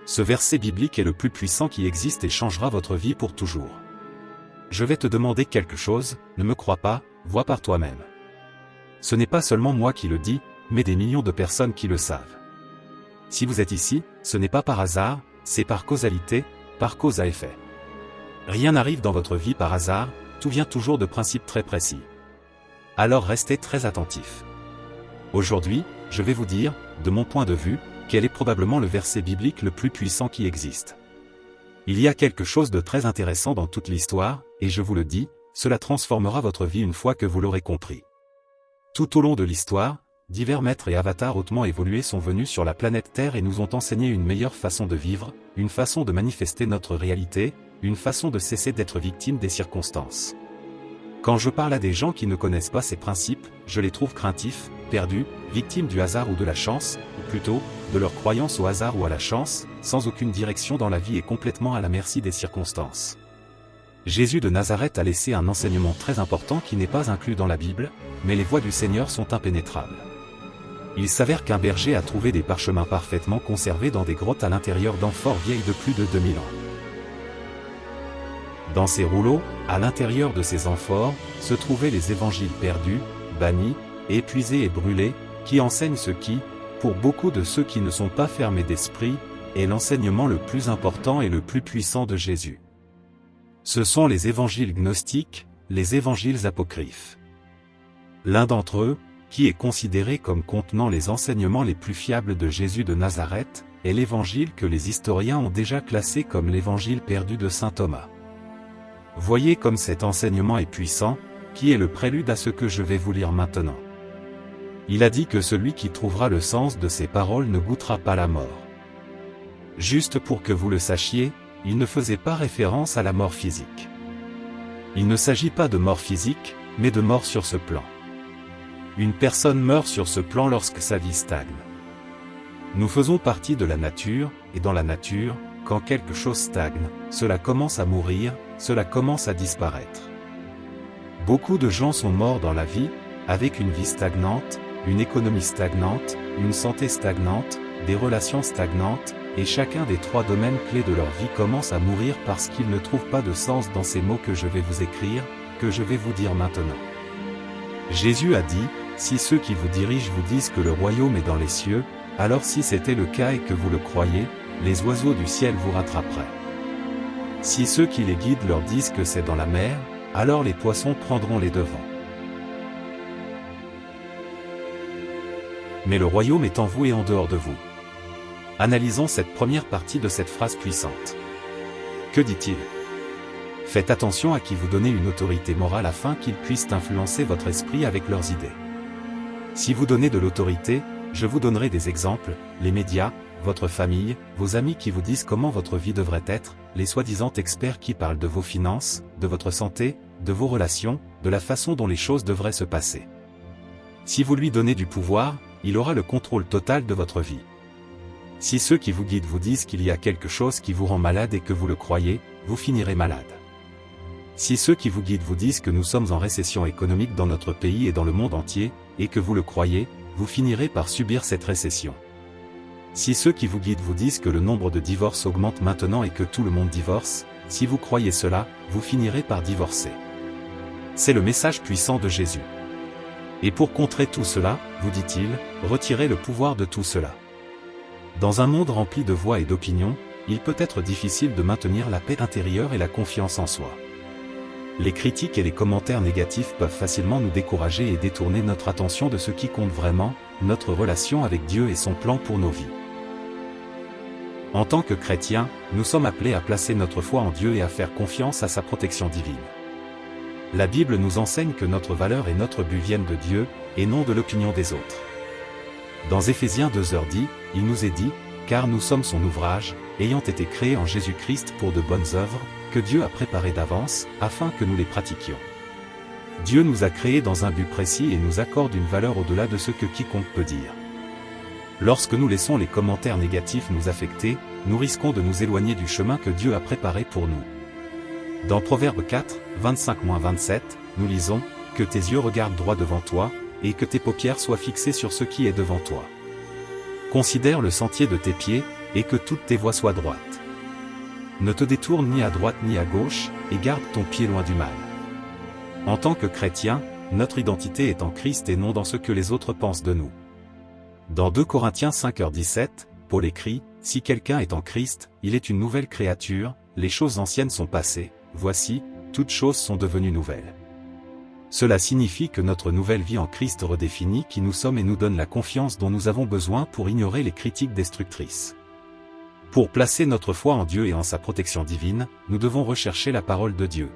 Ce verset biblique est le plus puissant qui existe et changera votre vie pour toujours. Je vais te demander quelque chose, ne me crois pas, vois par toi-même. Ce n'est pas seulement moi qui le dis, mais des millions de personnes qui le savent. Si vous êtes ici, ce n'est pas par hasard, c'est par causalité, par cause à effet. Rien n'arrive dans votre vie par hasard, tout vient toujours de principes très précis. Alors restez très attentifs. Aujourd'hui, je vais vous dire, de mon point de vue, quel est probablement le verset biblique le plus puissant qui existe. Il y a quelque chose de très intéressant dans toute l'histoire, et je vous le dis, cela transformera votre vie une fois que vous l'aurez compris. Tout au long de l'histoire, divers maîtres et avatars hautement évolués sont venus sur la planète Terre et nous ont enseigné une meilleure façon de vivre, une façon de manifester notre réalité, une façon de cesser d'être victime des circonstances. Quand je parle à des gens qui ne connaissent pas ces principes, je les trouve craintifs, perdus, victimes du hasard ou de la chance, ou plutôt, de leur croyance au hasard ou à la chance, sans aucune direction dans la vie et complètement à la merci des circonstances. Jésus de Nazareth a laissé un enseignement très important qui n'est pas inclus dans la Bible, mais les voies du Seigneur sont impénétrables. Il s'avère qu'un berger a trouvé des parchemins parfaitement conservés dans des grottes à l'intérieur d'amphores vieilles de plus de 2000 ans. Dans ces rouleaux, à l'intérieur de ces amphores, se trouvaient les évangiles perdus, bannis, épuisés et brûlés, qui enseignent ce qui, pour beaucoup de ceux qui ne sont pas fermés d'esprit, est l'enseignement le plus important et le plus puissant de Jésus. Ce sont les évangiles gnostiques, les évangiles apocryphes. L'un d'entre eux, qui est considéré comme contenant les enseignements les plus fiables de Jésus de Nazareth, est l'évangile que les historiens ont déjà classé comme l'évangile perdu de saint Thomas. Voyez comme cet enseignement est puissant, qui est le prélude à ce que je vais vous lire maintenant. Il a dit que celui qui trouvera le sens de ces paroles ne goûtera pas la mort. Juste pour que vous le sachiez, il ne faisait pas référence à la mort physique. Il ne s'agit pas de mort physique, mais de mort sur ce plan. Une personne meurt sur ce plan lorsque sa vie stagne. Nous faisons partie de la nature, et dans la nature, quand quelque chose stagne, cela commence à mourir, cela commence à disparaître. Beaucoup de gens sont morts dans la vie, avec une vie stagnante, une économie stagnante, une santé stagnante, des relations stagnantes, et chacun des trois domaines clés de leur vie commence à mourir parce qu'ils ne trouvent pas de sens dans ces mots que je vais vous écrire, que je vais vous dire maintenant. Jésus a dit, si ceux qui vous dirigent vous disent que le royaume est dans les cieux, alors si c'était le cas et que vous le croyez, les oiseaux du ciel vous rattraperaient. Si ceux qui les guident leur disent que c'est dans la mer, alors les poissons prendront les devants. Mais le royaume est en vous et en dehors de vous. Analysons cette première partie de cette phrase puissante. Que dit-il ? Faites attention à qui vous donnez une autorité morale afin qu'ils puissent influencer votre esprit avec leurs idées. Si vous donnez de l'autorité, je vous donnerai des exemples, les médias, votre famille, vos amis qui vous disent comment votre vie devrait être, les soi-disant experts qui parlent de vos finances, de votre santé, de vos relations, de la façon dont les choses devraient se passer. Si vous lui donnez du pouvoir, il aura le contrôle total de votre vie. Si ceux qui vous guident vous disent qu'il y a quelque chose qui vous rend malade et que vous le croyez, vous finirez malade. Si ceux qui vous guident vous disent que nous sommes en récession économique dans notre pays et dans le monde entier, et que vous le croyez, vous finirez par subir cette récession. Si ceux qui vous guident vous disent que le nombre de divorces augmente maintenant et que tout le monde divorce, si vous croyez cela, vous finirez par divorcer. C'est le message puissant de Jésus. Et pour contrer tout cela, vous dit-il, retirez le pouvoir de tout cela. Dans un monde rempli de voix et d'opinions, il peut être difficile de maintenir la paix intérieure et la confiance en soi. Les critiques et les commentaires négatifs peuvent facilement nous décourager et détourner notre attention de ce qui compte vraiment, notre relation avec Dieu et son plan pour nos vies. En tant que chrétiens, nous sommes appelés à placer notre foi en Dieu et à faire confiance à sa protection divine. La Bible nous enseigne que notre valeur et notre but viennent de Dieu, et non de l'opinion des autres. Dans Éphésiens 2h10, il nous est dit, car nous sommes son ouvrage, ayant été créés en Jésus-Christ pour de bonnes œuvres, que Dieu a préparées d'avance, afin que nous les pratiquions. Dieu nous a créés dans un but précis et nous accorde une valeur au-delà de ce que quiconque peut dire. Lorsque nous laissons les commentaires négatifs nous affecter, nous risquons de nous éloigner du chemin que Dieu a préparé pour nous. Dans Proverbe 4, 25-27, nous lisons, « Que tes yeux regardent droit devant toi, et que tes paupières soient fixées sur ce qui est devant toi. Considère le sentier de tes pieds, et que toutes tes voies soient droites. Ne te détourne ni à droite ni à gauche, et garde ton pied loin du mal. En tant que chrétien, notre identité est en Christ et non dans ce que les autres pensent de nous. Dans 2 Corinthiens 5h17, Paul écrit, « Si quelqu'un est en Christ, il est une nouvelle créature, les choses anciennes sont passées, voici, toutes choses sont devenues nouvelles. » Cela signifie que notre nouvelle vie en Christ redéfinit qui nous sommes et nous donne la confiance dont nous avons besoin pour ignorer les critiques destructrices. Pour placer notre foi en Dieu et en sa protection divine, nous devons rechercher la parole de Dieu.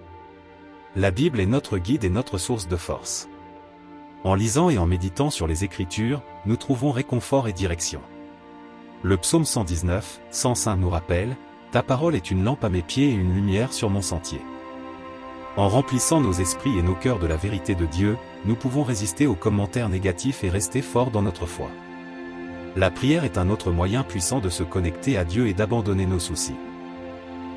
La Bible est notre guide et notre source de force. En lisant et en méditant sur les Écritures, nous trouvons réconfort et direction. Le psaume 119, 105 nous rappelle, « Ta parole est une lampe à mes pieds et une lumière sur mon sentier. » En remplissant nos esprits et nos cœurs de la vérité de Dieu, nous pouvons résister aux commentaires négatifs et rester forts dans notre foi. La prière est un autre moyen puissant de se connecter à Dieu et d'abandonner nos soucis.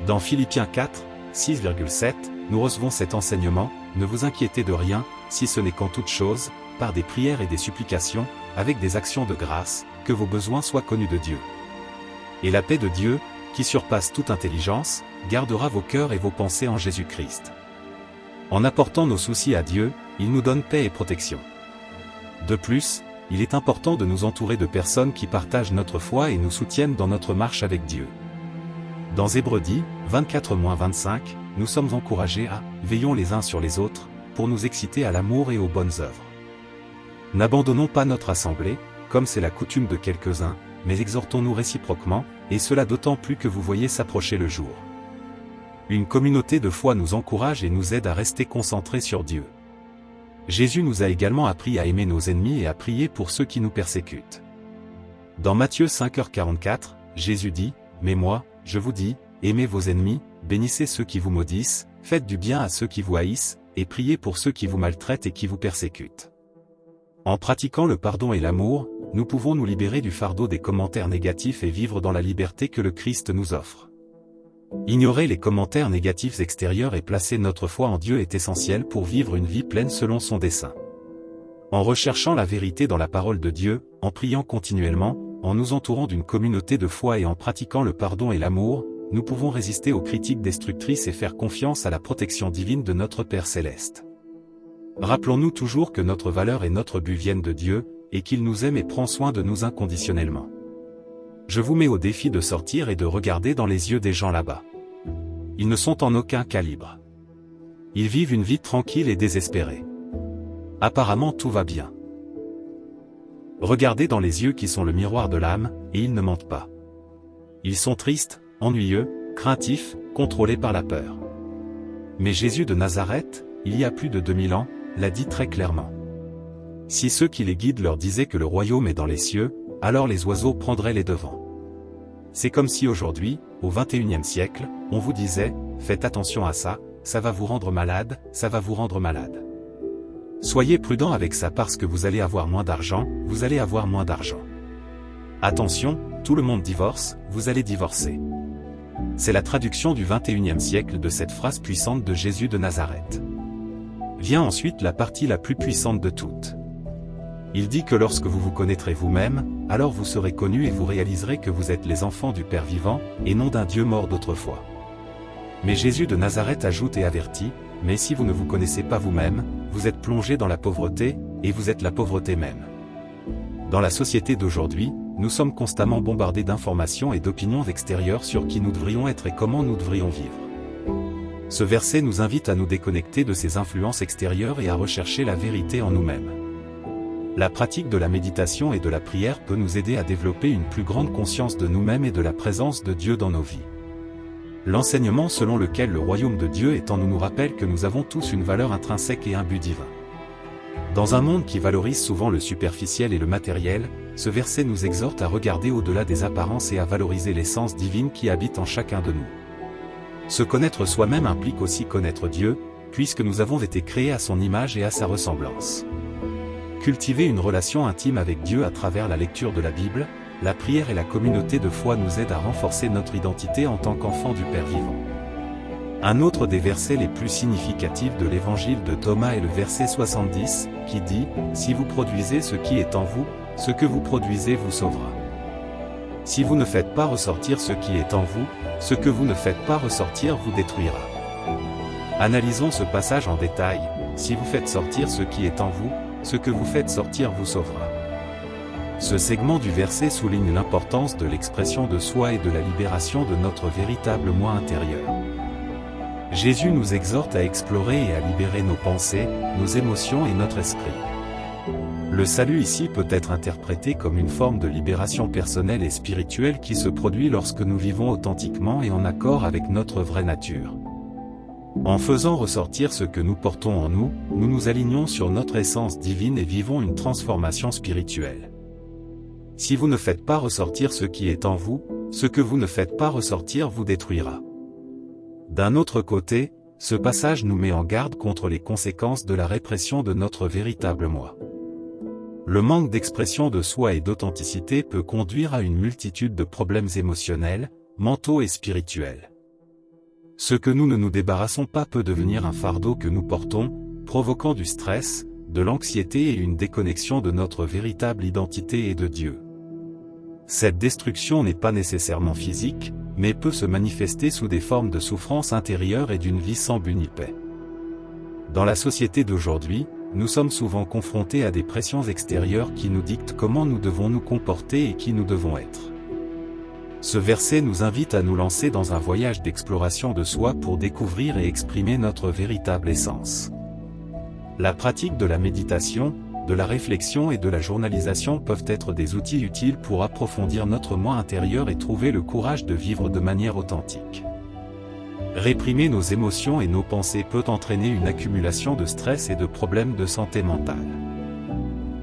Dans Philippiens 4, 6,7, nous recevons cet enseignement, « Ne vous inquiétez de rien, si ce n'est qu'en toute chose, par des prières et des supplications, avec des actions de grâce, que vos besoins soient connus de Dieu. Et la paix de Dieu, qui surpasse toute intelligence, gardera vos cœurs et vos pensées en Jésus-Christ. » En apportant nos soucis à Dieu, il nous donne paix et protection. De plus, il est important de nous entourer de personnes qui partagent notre foi et nous soutiennent dans notre marche avec Dieu. Dans Hébreux 10, 24-25, nous sommes encouragés à « Veillons les uns sur les autres » pour nous exciter à l'amour et aux bonnes œuvres. N'abandonnons pas notre assemblée, comme c'est la coutume de quelques-uns, mais exhortons-nous réciproquement, et cela d'autant plus que vous voyez s'approcher le jour. Une communauté de foi nous encourage et nous aide à rester concentrés sur Dieu. Jésus nous a également appris à aimer nos ennemis et à prier pour ceux qui nous persécutent. Dans Matthieu 5h44, Jésus dit, « Mais moi, je vous dis, aimez vos ennemis, bénissez ceux qui vous maudissent, faites du bien à ceux qui vous haïssent, et priez pour ceux qui vous maltraitent et qui vous persécutent. » En pratiquant le pardon et l'amour, nous pouvons nous libérer du fardeau des commentaires négatifs et vivre dans la liberté que le Christ nous offre. Ignorer les commentaires négatifs extérieurs et placer notre foi en Dieu est essentiel pour vivre une vie pleine selon son dessein. En recherchant la vérité dans la parole de Dieu, en priant continuellement, en nous entourant d'une communauté de foi et en pratiquant le pardon et l'amour, nous pouvons résister aux critiques destructrices et faire confiance à la protection divine de notre Père Céleste. Rappelons-nous toujours que notre valeur et notre but viennent de Dieu, et qu'il nous aime et prend soin de nous inconditionnellement. Je vous mets au défi de sortir et de regarder dans les yeux des gens là-bas. Ils ne sont en aucun calibre. Ils vivent une vie tranquille et désespérée. Apparemment tout va bien. Regardez dans les yeux qui sont le miroir de l'âme, et ils ne mentent pas. Ils sont tristes, ennuyeux, craintifs, contrôlés par la peur. Mais Jésus de Nazareth, il y a plus de 2000 ans, l'a dit très clairement. Si ceux qui les guident leur disaient que le royaume est dans les cieux, alors les oiseaux prendraient les devants. C'est comme si aujourd'hui, au XXIe siècle, on vous disait, faites attention à ça, ça va vous rendre malade, ça va vous rendre malade. Soyez prudent avec ça parce que vous allez avoir moins d'argent, vous allez avoir moins d'argent. Attention, tout le monde divorce, vous allez divorcer. C'est la traduction du XXIe siècle de cette phrase puissante de Jésus de Nazareth. Vient ensuite la partie la plus puissante de toutes. Il dit que lorsque vous vous connaîtrez vous-même, alors vous serez connus et vous réaliserez que vous êtes les enfants du Père vivant, et non d'un Dieu mort d'autrefois. Mais Jésus de Nazareth ajoute et avertit, « Mais si vous ne vous connaissez pas vous-même, vous êtes plongés dans la pauvreté, et vous êtes la pauvreté même. » Dans la société d'aujourd'hui, nous sommes constamment bombardés d'informations et d'opinions extérieures sur qui nous devrions être et comment nous devrions vivre. Ce verset nous invite à nous déconnecter de ces influences extérieures et à rechercher la vérité en nous-mêmes. La pratique de la méditation et de la prière peut nous aider à développer une plus grande conscience de nous-mêmes et de la présence de Dieu dans nos vies. L'enseignement selon lequel le royaume de Dieu est en nous rappelle que nous avons tous une valeur intrinsèque et un but divin. Dans un monde qui valorise souvent le superficiel et le matériel, ce verset nous exhorte à regarder au-delà des apparences et à valoriser l'essence divine qui habite en chacun de nous. Se connaître soi-même implique aussi connaître Dieu, puisque nous avons été créés à son image et à sa ressemblance. Cultiver une relation intime avec Dieu à travers la lecture de la Bible, la prière et la communauté de foi nous aident à renforcer notre identité en tant qu'enfants du Père vivant. Un autre des versets les plus significatifs de l'évangile de Thomas est le verset 70, qui dit « Si vous produisez ce qui est en vous, ce que vous produisez vous sauvera. » Si vous ne faites pas ressortir ce qui est en vous, ce que vous ne faites pas ressortir vous détruira. Analysons ce passage en détail. Si vous faites sortir ce qui est en vous, ce que vous faites sortir vous sauvera. Ce segment du verset souligne l'importance de l'expression de soi et de la libération de notre véritable moi intérieur. Jésus nous exhorte à explorer et à libérer nos pensées, nos émotions et notre esprit. Le salut ici peut être interprété comme une forme de libération personnelle et spirituelle qui se produit lorsque nous vivons authentiquement et en accord avec notre vraie nature. En faisant ressortir ce que nous portons en nous, nous nous alignons sur notre essence divine et vivons une transformation spirituelle. Si vous ne faites pas ressortir ce qui est en vous, ce que vous ne faites pas ressortir vous détruira. D'un autre côté, ce passage nous met en garde contre les conséquences de la répression de notre véritable moi. Le manque d'expression de soi et d'authenticité peut conduire à une multitude de problèmes émotionnels, mentaux et spirituels. Ce que nous ne nous débarrassons pas peut devenir un fardeau que nous portons, provoquant du stress, de l'anxiété et une déconnexion de notre véritable identité et de Dieu. Cette destruction n'est pas nécessairement physique, mais peut se manifester sous des formes de souffrance intérieure et d'une vie sans but ni paix. Dans la société d'aujourd'hui, nous sommes souvent confrontés à des pressions extérieures qui nous dictent comment nous devons nous comporter et qui nous devons être. Ce verset nous invite à nous lancer dans un voyage d'exploration de soi pour découvrir et exprimer notre véritable essence. La pratique de la méditation, de la réflexion et de la journalisation peuvent être des outils utiles pour approfondir notre moi intérieur et trouver le courage de vivre de manière authentique. Réprimer nos émotions et nos pensées peut entraîner une accumulation de stress et de problèmes de santé mentale.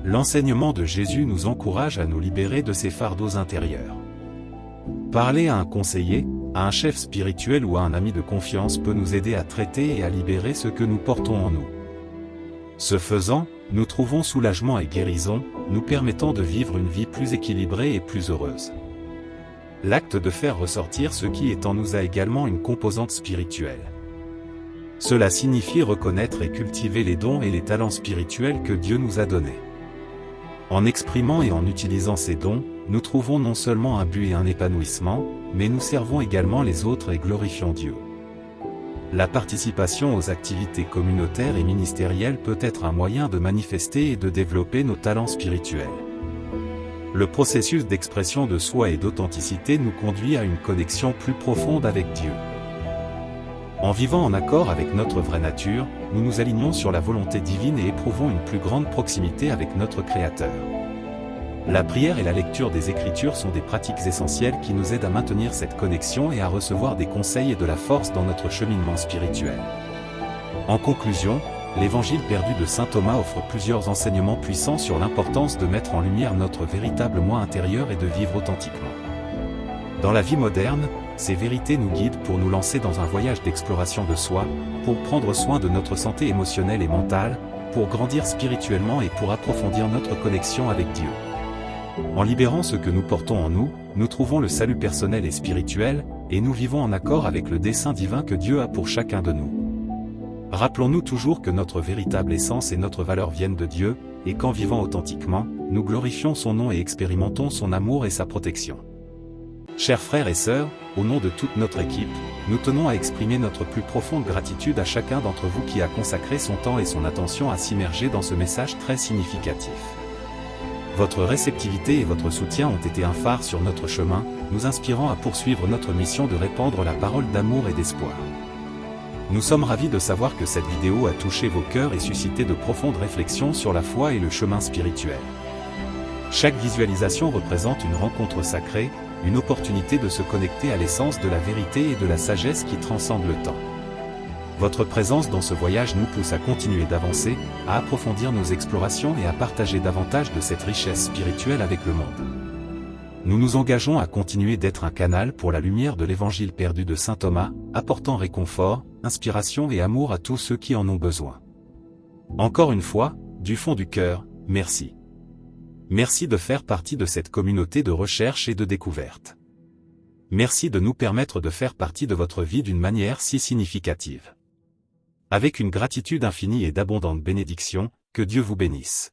L'enseignement de Jésus nous encourage à nous libérer de ces fardeaux intérieurs. Parler à un conseiller, à un chef spirituel ou à un ami de confiance peut nous aider à traiter et à libérer ce que nous portons en nous. Ce faisant, nous trouvons soulagement et guérison, nous permettant de vivre une vie plus équilibrée et plus heureuse. L'acte de faire ressortir ce qui est en nous a également une composante spirituelle. Cela signifie reconnaître et cultiver les dons et les talents spirituels que Dieu nous a donnés. En exprimant et en utilisant ces dons, nous trouvons non seulement un but et un épanouissement, mais nous servons également les autres et glorifions Dieu. La participation aux activités communautaires et ministérielles peut être un moyen de manifester et de développer nos talents spirituels. Le processus d'expression de soi et d'authenticité nous conduit à une connexion plus profonde avec Dieu. En vivant en accord avec notre vraie nature, nous nous alignons sur la volonté divine et éprouvons une plus grande proximité avec notre Créateur. La prière et la lecture des Écritures sont des pratiques essentielles qui nous aident à maintenir cette connexion et à recevoir des conseils et de la force dans notre cheminement spirituel. En conclusion, l'Évangile perdu de saint Thomas offre plusieurs enseignements puissants sur l'importance de mettre en lumière notre véritable moi intérieur et de vivre authentiquement. Dans la vie moderne, ces vérités nous guident pour nous lancer dans un voyage d'exploration de soi, pour prendre soin de notre santé émotionnelle et mentale, pour grandir spirituellement et pour approfondir notre connexion avec Dieu. En libérant ce que nous portons en nous, nous trouvons le salut personnel et spirituel, et nous vivons en accord avec le dessein divin que Dieu a pour chacun de nous. Rappelons-nous toujours que notre véritable essence et notre valeur viennent de Dieu, et qu'en vivant authentiquement, nous glorifions son nom et expérimentons son amour et sa protection. Chers frères et sœurs, au nom de toute notre équipe, nous tenons à exprimer notre plus profonde gratitude à chacun d'entre vous qui a consacré son temps et son attention à s'immerger dans ce message très significatif. Votre réceptivité et votre soutien ont été un phare sur notre chemin, nous inspirant à poursuivre notre mission de répandre la parole d'amour et d'espoir. Nous sommes ravis de savoir que cette vidéo a touché vos cœurs et suscité de profondes réflexions sur la foi et le chemin spirituel. Chaque visualisation représente une rencontre sacrée, une opportunité de se connecter à l'essence de la vérité et de la sagesse qui transcende le temps. Votre présence dans ce voyage nous pousse à continuer d'avancer, à approfondir nos explorations et à partager davantage de cette richesse spirituelle avec le monde. Nous nous engageons à continuer d'être un canal pour la lumière de l'Évangile perdu de saint Thomas, apportant réconfort, inspiration et amour à tous ceux qui en ont besoin. Encore une fois, du fond du cœur, merci. Merci de faire partie de cette communauté de recherche et de découverte. Merci de nous permettre de faire partie de votre vie d'une manière si significative. Avec une gratitude infinie et d'abondantes bénédictions, que Dieu vous bénisse.